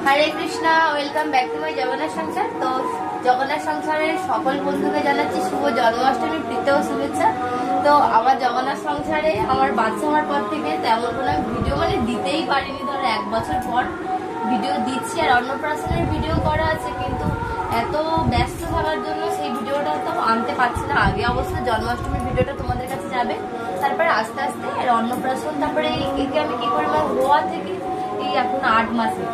Hare Krishna welcome back to my Jagannath Sansar. तो जगन्नाथ संसारेर सकल बंधुके जानाচ্ছি शुभ जन्माष्टमी प्रীতি ও শুভেচ্ছা। तो আমার জগন্নাথ সংসারে আমার বাচ্চা হওয়ার পর থেকে তেমন কোনো ভিডিও মানে দিতেই পারিনি। ধরো এক বছর পর ভিডিও দিচ্ছি, আর অন্নপ্রাশনের ভিডিও করা আছে, কিন্তু এত ব্যস্ত থাকার জন্য সেই ভিডিওটা তো আনতে পারছি না। আগে অবশ্য জন্মাষ্টমীর ভিডিওটা তোমাদের কাছে যাবে, তারপরে আস্তে আস্তে আর অন্নপ্রাশন, তারপরে একে আমি কি করে হওয়া থেকে এই এখন 8 মাসে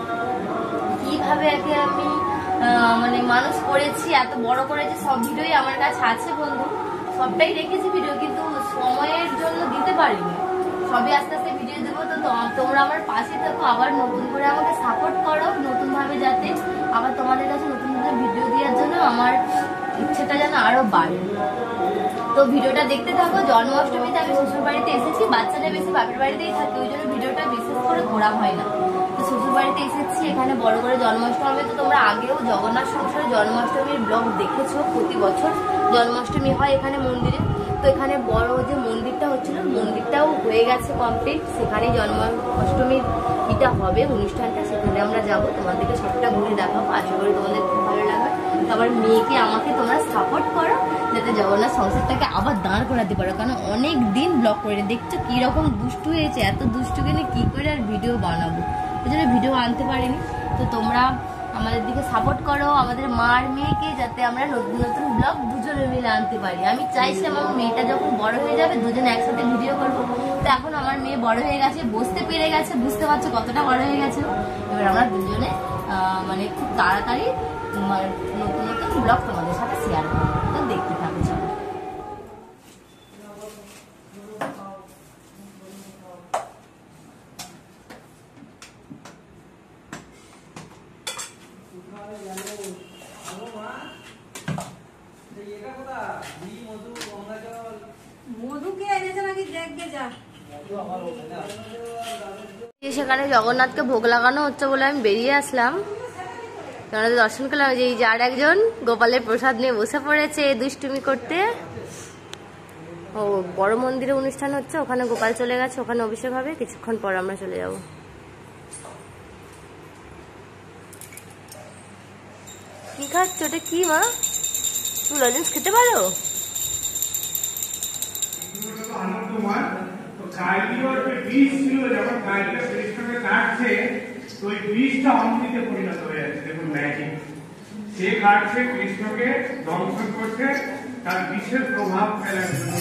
কিভাবে একে আমি মানে মানুষ করেছি, এত বড় করেছি, সব ভিডিওই আমার কাছে আছে বন্ধু, সবটাই রেখেছি ভিডিও, কিন্তু সময়ের জন্য দিতে পারিনি। সবই আস্তে আস্তে ভিডিও দেবো। তো তোমরা আমার পাশে থাকো, আবার নতুন করে আমাকে সাপোর্ট করো, নতুন ভাবে যাতে আবার তোমাদের কাছে নতুন নতুন ভিডিও দেওয়ার জন্য আমার ইচ্ছেটা যেন আরো বাড়ে। তো ভিডিওটা দেখতে থাকো। জন্মাষ্টমীতে আমি শ্বশুর বাড়িতে এসেছি, বাচ্চাটা বেশি বাপের বাড়িতেই থাকে, ওই জন্য ভিডিওটা বিশেষ করে ঘোরা হয় না। তো শ্বশুর বাড়িতে এসেছি, এখানে বড় করে জন্মাষ্টমী, তো তোমরা আগেও জগন্নাথ সংসারে জন্মাষ্টমীর ব্লগ দেখেছো, প্রতি বছর জন্মাষ্টমী হয় এখানে মন্দিরে। তো এখানে বড় যে মন্দিরটা হচ্ছিল, মন্দিরটাও হয়ে গেছে কমপ্লিট, সেখানেই জন্মাষ্টমীর এটা হবে অনুষ্ঠানটা, সেখানে আমরা যাব, তোমাদেরকে সবটা ঘুরে দেখাবো, আশা করি তোমাদের খুব ভালো লাগবে। আমার মেয়েকে আমাকে তোমরা সাপোর্ট করো যাতে জগন্নাথ সংসারটাকে আবার দাঁড় করাতে পারো, কারণ অনেক দিন ব্লগ করে দেখছো কিরকম দুষ্টু হয়েছে, এত দুষ্টুকে নিয়ে কি করে আর ভিডিও বানাবো, ওই জন্য ভিডিও আনতে পারিনি। তো তোমরা আমাদের দিকে সাপোর্ট করো, আমাদের মার মেয়েকে, যাতে আমরা নতুন নতুন ব্লগ দুজনে মিলে আনতে পারি। আমি চাইছি আমার মেয়েটা যখন বড় হয়ে যাবে দুজনে একসাথে ভিডিও করবো। তো এখন আমার মেয়ে বড় হয়ে গেছে, বসতে পেরে গেছে, বুঝতে পারছো কতটা বড় হয়ে গেছে। এবার আমরা দুজনে মানে খুব তাড়াতাড়ি নতুন নতুন ব্লগ তোমাদের সাথে শেয়ার করবো। তো দেখতে থাকো সবাই। সেখানে জগন্নাথকে ভোগ লাগানো হচ্ছে বলে আমি বেরিয়ে আসলাম, দর্শন করলাম। যে এই যে আর একজন গোপালের প্রসাদ নিয়ে বসে পড়েছে দুষ্টুমি করতে। ও বড় মন্দিরে অনুষ্ঠান হচ্ছে, ওখানে গোপাল চলে গেছে, ওখানে অভিষেক হবে, কিছুক্ষণ পর আমরা চলে যাব। কি খাচ্ছ ওটা? কি মা, তুমি লজেন্স খেতে পারো? কৃষ্ণকে ধ্বংস করতে তার বিশেষ প্রভাব ফেলার জন্য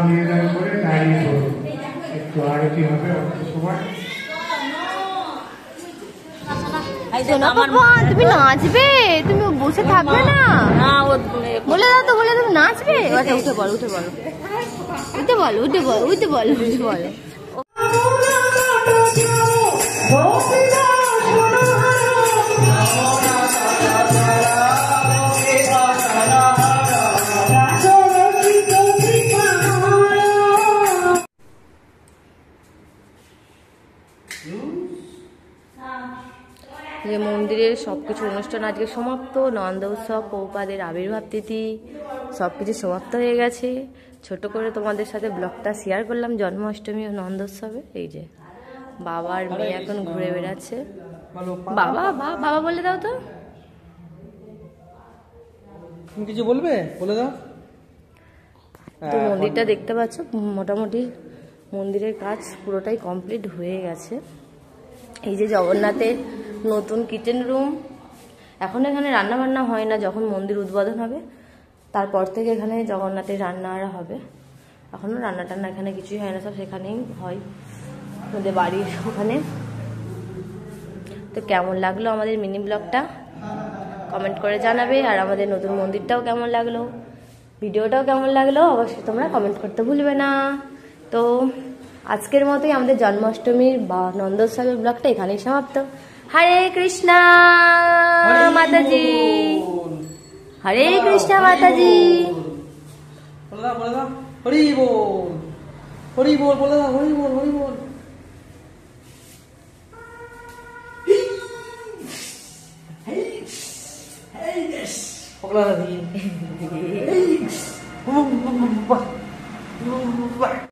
নিবেদন করে দাঁড়িয়ে পড়ুন, একটু আরতি হবে অল্প সময়। তুমি নাচবে, তুমি বসে থাকবে না, বলে দাও তো, বলে তুমি নাচবে। আচ্ছা উঠে বলো, উঠে বলো, উঠে বলো, উঠে বলো, উঠে বলো, উঠে বলো। যে মন্দিরের সবকিছু অনুষ্ঠান আজকে সমাপ্ত। নন্দ উৎসব, পৌপাদের আবির্ভাব তিথি সবকিছু সমাপ্ত হয়ে গেছে। ছোট করে তোমাদের সাথে ব্লগটা শেয়ার করলাম জন্মাষ্টমী ও নন্দ উৎসবে। এই যে বাবা আর মেয়ে এখন ঘুরে বেড়াচ্ছে। বাবা বাবা বলে দাও তো, তুমি কিছু বলবে, বলে দাও। তো মন্দিরটা দেখতে পাচ্ছ, মোটামুটি মন্দিরের কাজ পুরোটাই কমপ্লিট হয়ে গেছে। এই যে জগন্নাথের নতুন কিচেন রুম। এখন এখানে রান্না বান্না হয় না, যখন মন্দির উদ্বোধন হবে তারপর থেকে এখানে জগন্নাথের রান্না হবে। এখনো রান্না টান্না এখানে কিছুই হয় না, সব সেখানেই হয় আমাদের বাড়ির ওখানে। তো কেমন লাগলো আমাদের মিনি ব্লগটা কমেন্ট করে জানাবে, আর আমাদের নতুন মন্দিরটাও কেমন লাগলো, ভিডিওটাও কেমন লাগলো অবশ্যই তোমরা কমেন্ট করতে ভুলবে না। তো আজকের মতোই আমাদের জন্মাষ্টমীর বা নন্দোৎসবের ব্লগটা এখানেই সমাপ্ত। হরে কৃষ্ণা মাতাজি, হরে কৃষ্ণা মাতাজি। বলে দাও, বলে দাও, হরি বল, হরি বল, বলে দাও, হরি বল, হরি বল। পগলা দাদি